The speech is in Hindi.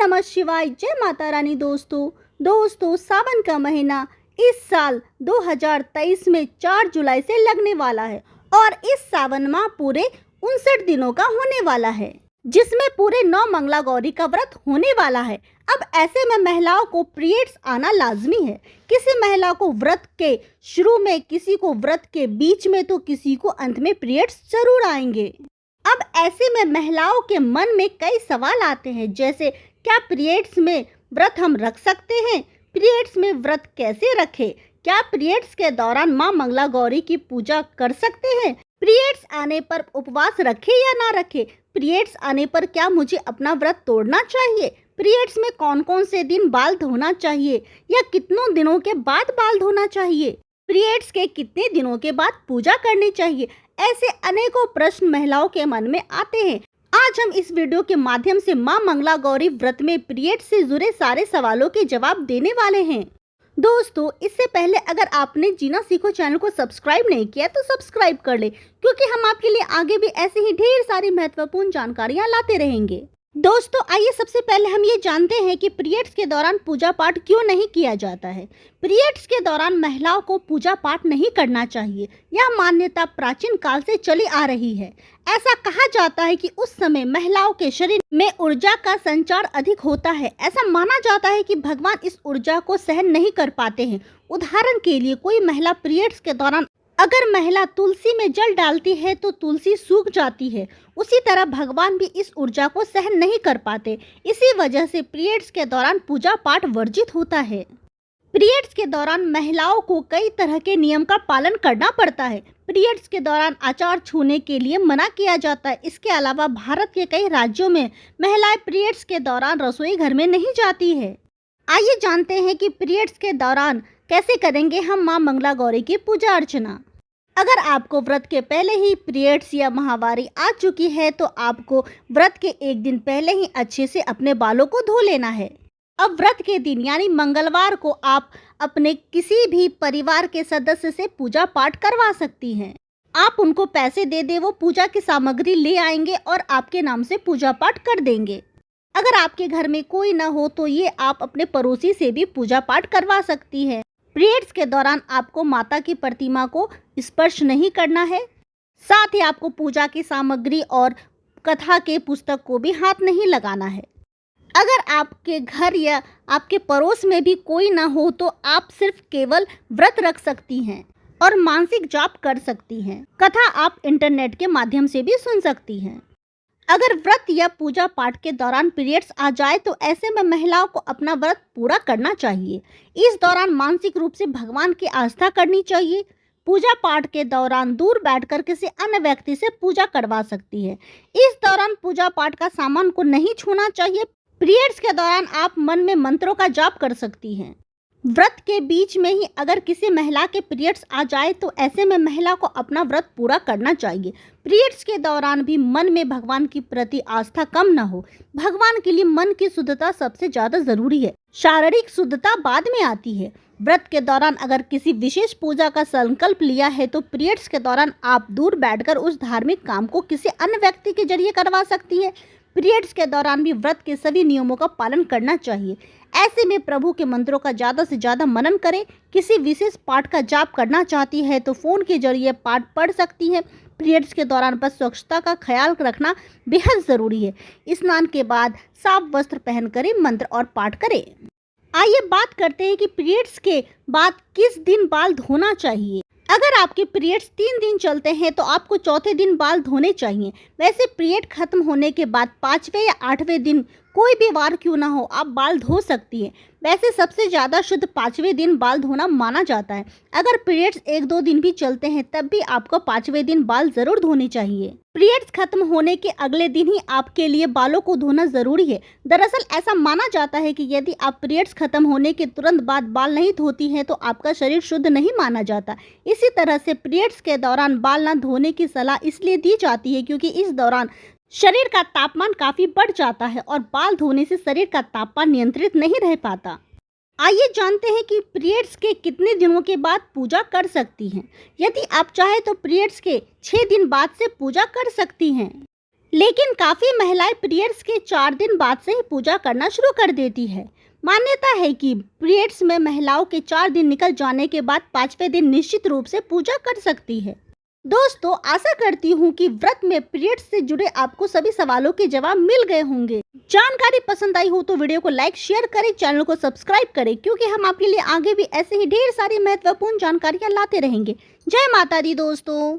नमः शिवाय, जय माता रानी। दोस्तों सावन का महीना इस साल 2023 में 4 जुलाई से लगने वाला है और इस सावन माह पूरे 59 दिनों का होने वाला है, जिसमें पूरे 9 मंगला गौरी का व्रत होने वाला है। अब ऐसे में महिलाओं को पीरियड्स आना लाजमी है। किसी महिला को व्रत के शुरू में, किसी को व्रत के बीच में, तो किसी को अंत में पीरियड्स जरूर आएंगे। अब ऐसे में महिलाओं के मन में कई सवाल आते हैं, जैसे क्या पीरियड्स में व्रत हम रख सकते हैं? पीरियड्स में व्रत कैसे रखें? क्या पीरियड्स के दौरान मां मंगला गौरी की पूजा कर सकते हैं? पीरियड्स आने पर उपवास रखें या ना रखें? पीरियड्स आने पर क्या मुझे अपना व्रत तोड़ना चाहिए? पीरियड्स में कौन कौन से दिन बाल धोना चाहिए या कितनों दिनों के बाद बाल धोना चाहिए? पीरियड्स के कितने दिनों के बाद पूजा करनी चाहिए? ऐसे अनेकों प्रश्न महिलाओं के मन में आते हैं। आज हम इस वीडियो के माध्यम से मां मंगला गौरी व्रत में पीरियड से जुड़े सारे सवालों के जवाब देने वाले हैं। दोस्तों, इससे पहले अगर आपने जीना सीखो चैनल को सब्सक्राइब नहीं किया तो सब्सक्राइब कर ले, क्योंकि हम आपके लिए आगे भी ऐसे ही ढेर सारी महत्वपूर्ण जानकारियां लाते रहेंगे। दोस्तों, आइए सबसे पहले हम ये जानते हैं कि पीरियड्स के दौरान पूजा पाठ क्यों नहीं किया जाता है। पीरियड्स के दौरान महिलाओं को पूजा पाठ नहीं करना चाहिए। यह मान्यता प्राचीन काल से चली आ रही है। ऐसा कहा जाता है कि उस समय महिलाओं के शरीर में ऊर्जा का संचार अधिक होता है। ऐसा माना जाता है कि भगवान इस ऊर्जा को सहन नहीं कर पाते हैं। उदाहरण के लिए, कोई महिला पीरियड्स के दौरान अगर महिला तुलसी में जल डालती है तो तुलसी सूख जाती है। उसी तरह भगवान भी इस ऊर्जा को सहन नहीं कर पाते। इसी वजह से पीरियड्स के दौरान पूजा पाठ वर्जित होता है। पीरियड्स के दौरान महिलाओं को कई तरह के नियम का पालन करना पड़ता है। पीरियड्स के दौरान आचार छूने के लिए मना किया जाता है। इसके अलावा भारत के कई राज्यों में महिलाएं पीरियड्स के दौरान रसोई घर में नहीं जाती है। आइए जानते हैं कि पीरियड्स के दौरान कैसे करेंगे हम मां मंगला गौरी की पूजा अर्चना। अगर आपको व्रत के पहले ही पीरियड्स या माहवारी आ चुकी है तो आपको व्रत के एक दिन पहले ही अच्छे से अपने बालों को धो लेना है। अब व्रत के दिन यानी मंगलवार को आप अपने किसी भी परिवार के सदस्य से पूजा पाठ करवा सकती हैं। आप उनको पैसे दे दे, वो पूजा की सामग्री ले आएंगे और आपके नाम से पूजा पाठ कर देंगे। अगर आपके घर में कोई ना हो तो ये आप अपने पड़ोसी से भी पूजा पाठ करवा सकती है। पीरियड्स के दौरान आपको माता की प्रतिमा को स्पर्श नहीं करना है। साथ ही आपको पूजा की सामग्री और कथा के पुस्तक को भी हाथ नहीं लगाना है। अगर आपके घर या आपके पड़ोस में भी कोई ना हो तो आप सिर्फ केवल व्रत रख सकती हैं और मानसिक जाप कर सकती हैं। कथा आप इंटरनेट के माध्यम से भी सुन सकती हैं। अगर व्रत या पूजा पाठ के दौरान पीरियड्स आ जाए तो ऐसे में महिलाओं को अपना व्रत पूरा करना चाहिए। इस दौरान मानसिक रूप से भगवान की आस्था करनी चाहिए। पूजा पाठ के दौरान दूर बैठकर किसी अन्य व्यक्ति से पूजा करवा सकती है। इस दौरान पूजा पाठ का सामान को नहीं छूना चाहिए। पीरियड्स के दौरान आप मन में मंत्रों का जाप कर सकती हैं। व्रत के बीच में ही अगर किसी महिला के पीरियड्स आ जाए तो ऐसे में महिला को अपना व्रत पूरा करना चाहिए। पीरियड्स के दौरान भी मन में भगवान की प्रति आस्था कम न हो। भगवान के लिए मन की शुद्धता सबसे ज्यादा जरूरी है। शारीरिक शुद्धता बाद में आती है। व्रत के दौरान अगर किसी विशेष पूजा का संकल्प लिया है तो पीरियड्स के दौरान आप दूर बैठकर उस धार्मिक काम को किसी अन्य व्यक्ति के जरिए करवा सकती है। पीरियड्स के दौरान भी व्रत के सभी नियमों का पालन करना चाहिए। ऐसे में प्रभु के मंत्रों का ज़्यादा से ज़्यादा मनन करें। किसी विशेष पाठ का जाप करना चाहती है तो फ़ोन के जरिए पाठ पढ़ सकती है। पीरियड्स के दौरान बस स्वच्छता का ख्याल रखना बेहद ज़रूरी है। स्नान के बाद साफ वस्त्र पहनकर मंत्र और पाठ करें। आइए बात करते हैं कि पीरियड्स के बाद किस दिन बाल धोना चाहिए। अगर आपके पीरियड्स 3 दिन चलते हैं तो आपको चौथे दिन बाल धोने चाहिए। वैसे पीरियड खत्म होने के बाद 5वें या 8वें दिन कोई भी वार क्यों ना हो, आप बाल धो सकती हैं। वैसे सबसे ज़्यादा शुद्ध 5वें दिन बाल धोना माना जाता है। अगर पीरियड्स 1-2 दिन भी चलते हैं तब भी आपको 5वें दिन बाल ज़रूर धोने चाहिए। पीरियड्स खत्म होने के अगले दिन ही आपके लिए बालों को धोना ज़रूरी है। दरअसल ऐसा माना जाता है कि यदि आप पीरियड्स खत्म होने के तुरंत बाद बाल नहीं धोती हैं तो आपका शरीर शुद्ध नहीं माना जाता। इसी तरह से पीरियड्स के दौरान बाल न धोने की सलाह इसलिए दी जाती है क्योंकि इस दौरान शरीर का तापमान काफ़ी बढ़ जाता है और बाल धोने से शरीर का तापमान नियंत्रित नहीं रह पाता। आइए जानते हैं कि पीरियड्स के कितने दिनों के बाद पूजा कर सकती हैं। यदि आप चाहें तो पीरियड्स के 6 दिन बाद से पूजा कर सकती हैं। लेकिन काफ़ी महिलाएं पीरियड्स के 4 दिन बाद से ही पूजा करना शुरू कर देती है। मान्यता है कि पीरियड्स में महिलाओं के 4 दिन निकल जाने के बाद 5वें दिन निश्चित रूप से पूजा कर सकती है। दोस्तों, आशा करती हूँ कि व्रत में पीरियड्स से जुड़े आपको सभी सवालों के जवाब मिल गए होंगे। जानकारी पसंद आई हो तो वीडियो को लाइक शेयर करें, चैनल को सब्सक्राइब करें, क्योंकि हम आपके लिए आगे भी ऐसे ही ढेर सारी महत्वपूर्ण जानकारियाँ लाते रहेंगे। जय माता दी दोस्तों।